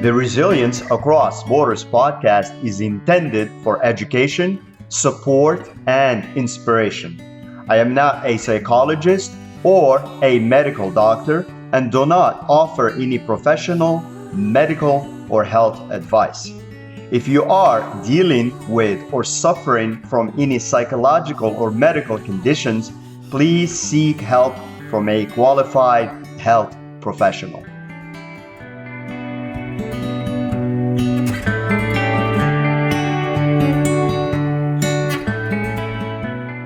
The Resilience Across Borders podcast is intended for education, support, and inspiration. I am not a psychologist or a medical doctor and do not offer any professional, medical, or health advice. If you are dealing with or suffering from any psychological or medical conditions, please seek help from a qualified health professional.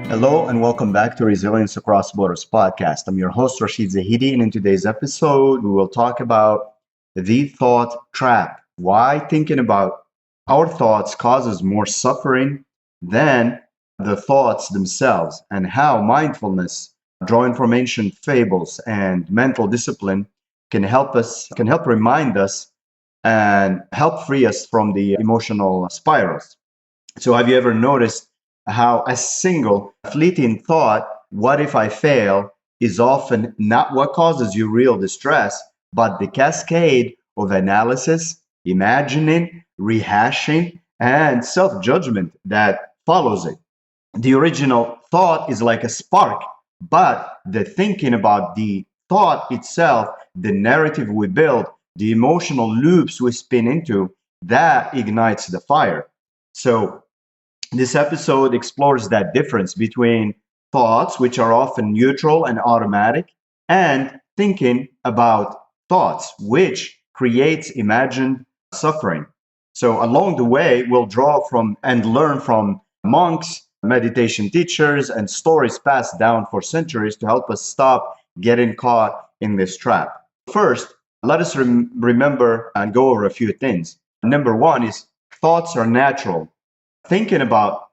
Hello and welcome back to Resilience Across Borders podcast. I'm your host, Rachid, and in today's episode, we will talk about the thought trap. Why thinking about our thoughts causes more suffering than the thoughts themselves, and how mindfulness, drawing from ancient fables and mental discipline, can help remind us and help free us from the emotional spirals. So have you ever noticed how a single fleeting thought, what if I fail, is often not what causes you real distress, but the cascade of analysis, imagining, rehashing, and self-judgment that follows it. The original thought is like a spark, but the thinking about the thought itself, the narrative we build, the emotional loops we spin into, that ignites the fire. So this episode explores that difference between thoughts, which are often neutral and automatic, and thinking about thoughts, which creates imagined suffering. So along the way, we'll draw from and learn from monks, meditation teachers, and stories passed down for centuries to help us stop getting caught in this trap. First, let us remember and go over a few things. Number one is thoughts are natural. Thinking about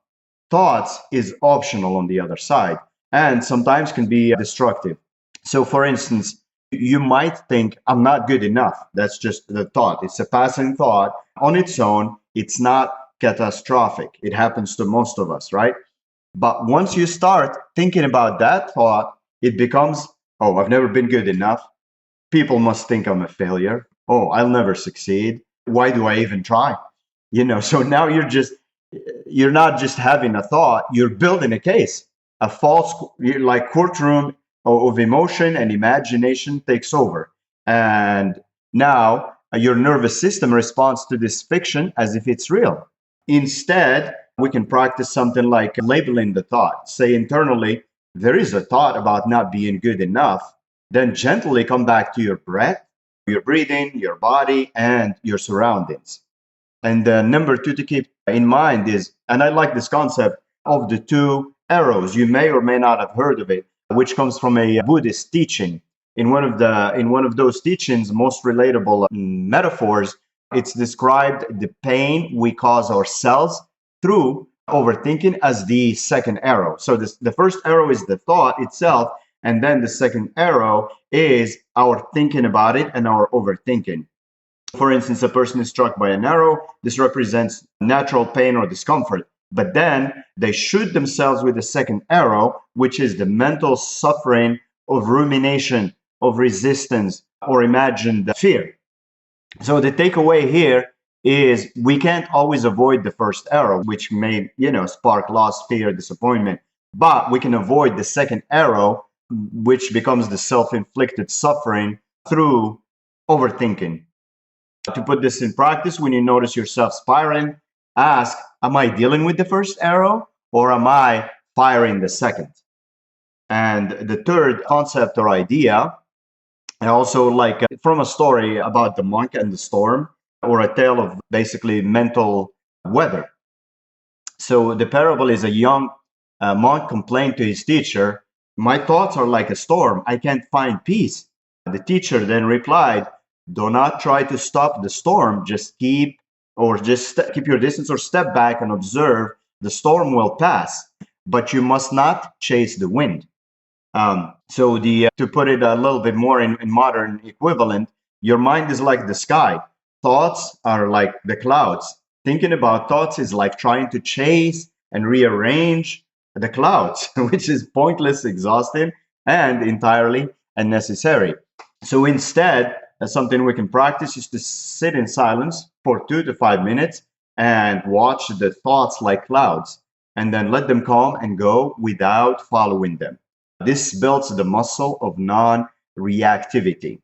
thoughts is optional on the other side, and sometimes can be destructive. So for instance, you might think, I'm not good enough. That's just the thought. It's a passing thought. On its own, it's not catastrophic. It happens to most of us, right? But once you start thinking about that thought, it becomes, oh, I've never been good enough. People must think I'm a failure. Oh, I'll never succeed. Why do I even try? So now you're not just having a thought, you're building a case. A false, like courtroom of emotion and imagination takes over. And now your nervous system responds to this fiction as if it's real. Instead, we can practice something like labeling the thought. Say internally, there is a thought about not being good enough. Then gently come back to your breath, your breathing, your body, and your surroundings. And number two to keep in mind is, and I like this concept of the two arrows. You may or may not have heard of it, which comes from a Buddhist teaching. In one of those teachings, most relatable metaphors, it's described the pain we cause ourselves through overthinking as the second arrow. So the first arrow is the thought itself, and then the second arrow is our thinking about it and our overthinking. For instance, a person is struck by an arrow. This represents natural pain or discomfort. But then they shoot themselves with the second arrow, which is the mental suffering of rumination, of resistance, or imagined fear. So the takeaway here is we can't always avoid the first arrow, which may, spark loss, fear, disappointment. But we can avoid the second arrow, which becomes the self-inflicted suffering through overthinking. To put this in practice, when you notice yourself spiraling, ask, am I dealing with the first arrow or am I firing the second? And the third concept or idea, and also like from a story about the monk and the storm, or a tale of basically mental weather. So the parable is a young monk complained to his teacher, my thoughts are like a storm. I can't find peace. The teacher then replied, do not try to stop the storm. Just keep your distance or step back and observe. The storm will pass, but you must not chase the wind. To put it a little bit more in modern equivalent, your mind is like the sky. Thoughts are like the clouds. Thinking about thoughts is like trying to chase and rearrange the clouds, which is pointless, exhausting, and entirely unnecessary. So instead, something we can practice is to sit in silence for 2 to 5 minutes and watch the thoughts like clouds, and then let them come and go without following them. This builds the muscle of non-reactivity.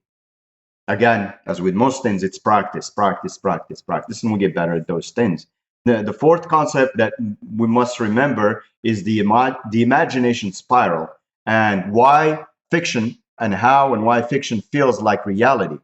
Again, as with most things, it's practice, practice, practice, practice, and we get better at those things. The fourth concept that we must remember is the imagination spiral, and why fiction and how and why fiction feels like reality.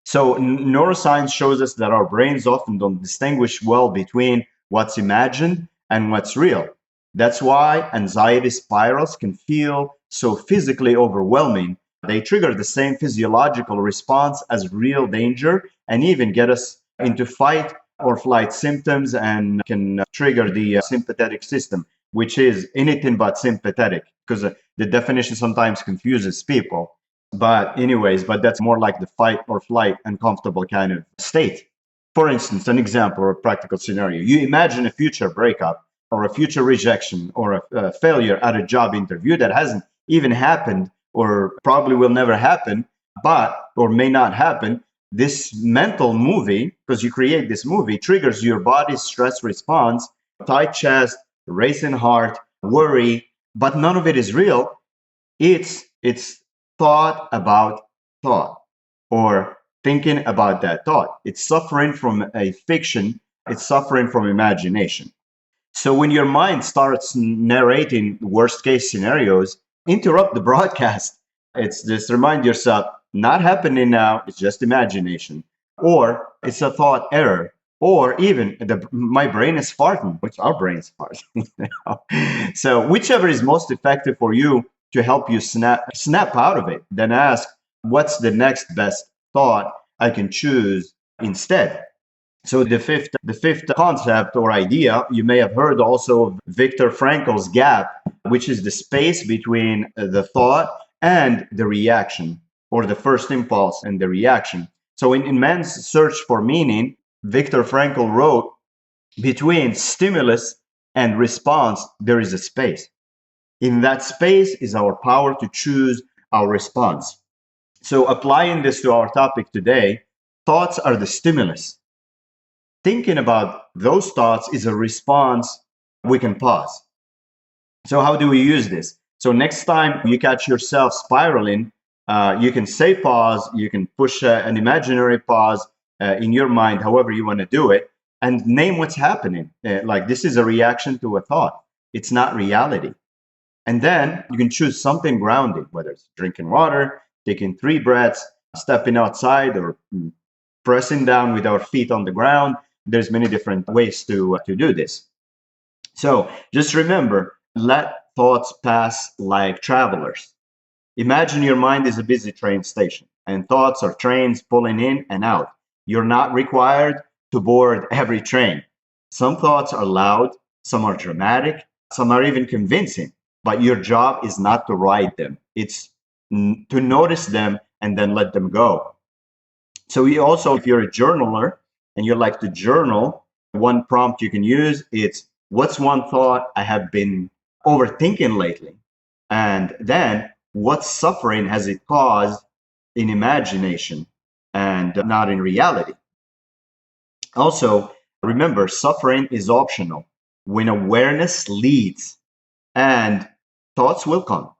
So neuroscience shows us that our brains often don't distinguish well between what's imagined and what's real. That's why anxiety spirals can feel so physically overwhelming. They trigger the same physiological response as real danger and even get us into fight or flight symptoms, and can trigger the sympathetic system, which is anything but sympathetic, because the definition sometimes confuses people. But anyways, that's more like the fight or flight uncomfortable kind of state. For instance, an example or a practical scenario. You imagine a future breakup or a future rejection or a failure at a job interview that hasn't even happened or probably will never happen, or may not happen. This mental movie, because you create this movie, triggers your body's stress response, tight chest, racing heart, worry, but none of it is real. It's thought about thought, or thinking about that thought. It's suffering from a fiction. It's suffering from imagination. So when your mind starts narrating worst case scenarios, interrupt the broadcast. It's just remind yourself, not happening now, it's just imagination. Or it's a thought error. Or even my brain is farting, which our brains fart. So whichever is most effective for you to help you snap out of it, then ask, what's the next best thought I can choose instead? So the fifth concept or idea, you may have heard also of Viktor Frankl's gap, which is the space between the thought and the reaction, or the first impulse and the reaction. So in Man's Search for Meaning, Viktor Frankl wrote, between stimulus and response, there is a space. In that space is our power to choose our response. So applying this to our topic today, thoughts are the stimulus. Thinking about those thoughts is a response we can pause. So how do we use this? So next time you catch yourself spiraling, you can say pause, you can push an imaginary pause in your mind, however you want to do it, and name what's happening. Like, this is a reaction to a thought. It's not reality. And then you can choose something grounding, whether it's drinking water, taking 3 breaths, stepping outside, or pressing down with our feet on the ground. There's many different ways to do this. So just remember, let thoughts pass like travelers. Imagine your mind is a busy train station, and thoughts are trains pulling in and out. You're not required to board every train. Some thoughts are loud, some are dramatic, some are even convincing, but your job is not to ride them. It's to notice them and then let them go. So you also, if you're a journaler and you like to journal, one prompt you can use, it's, what's one thought I have been overthinking lately? And then, what suffering has it caused in imagination and not in reality? Also, remember, suffering is optional when awareness leads, and thoughts will come.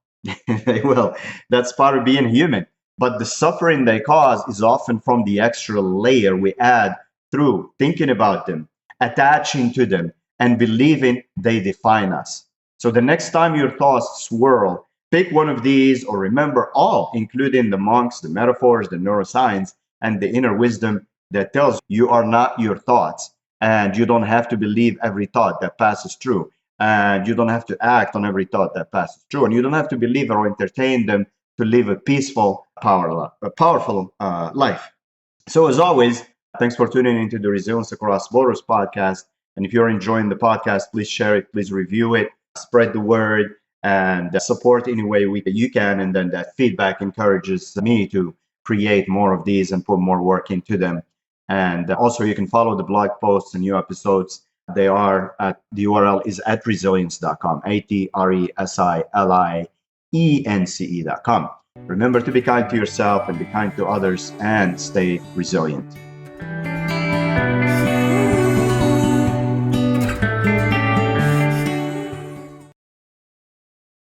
They will. That's part of being human. But the suffering they cause is often from the extra layer we add through thinking about them, attaching to them, and believing they define us. So the next time your thoughts swirl, pick one of these, or remember all, including the monks, the metaphors, the neuroscience, and the inner wisdom that tells you are not your thoughts, and you don't have to believe every thought that passes through, and you don't have to act on every thought that passes through, and you don't have to believe or entertain them to live a peaceful, powerful life. So as always, thanks for tuning into the Resilience Across Borders podcast. And if you're enjoying the podcast, please share it, please review it, spread the word, and support any way you can. And then that feedback encourages me to create more of these and put more work into them. And also, you can follow the blog posts and new episodes. They are the URL is at resilience.com, Remember to be kind to yourself and be kind to others and stay resilient.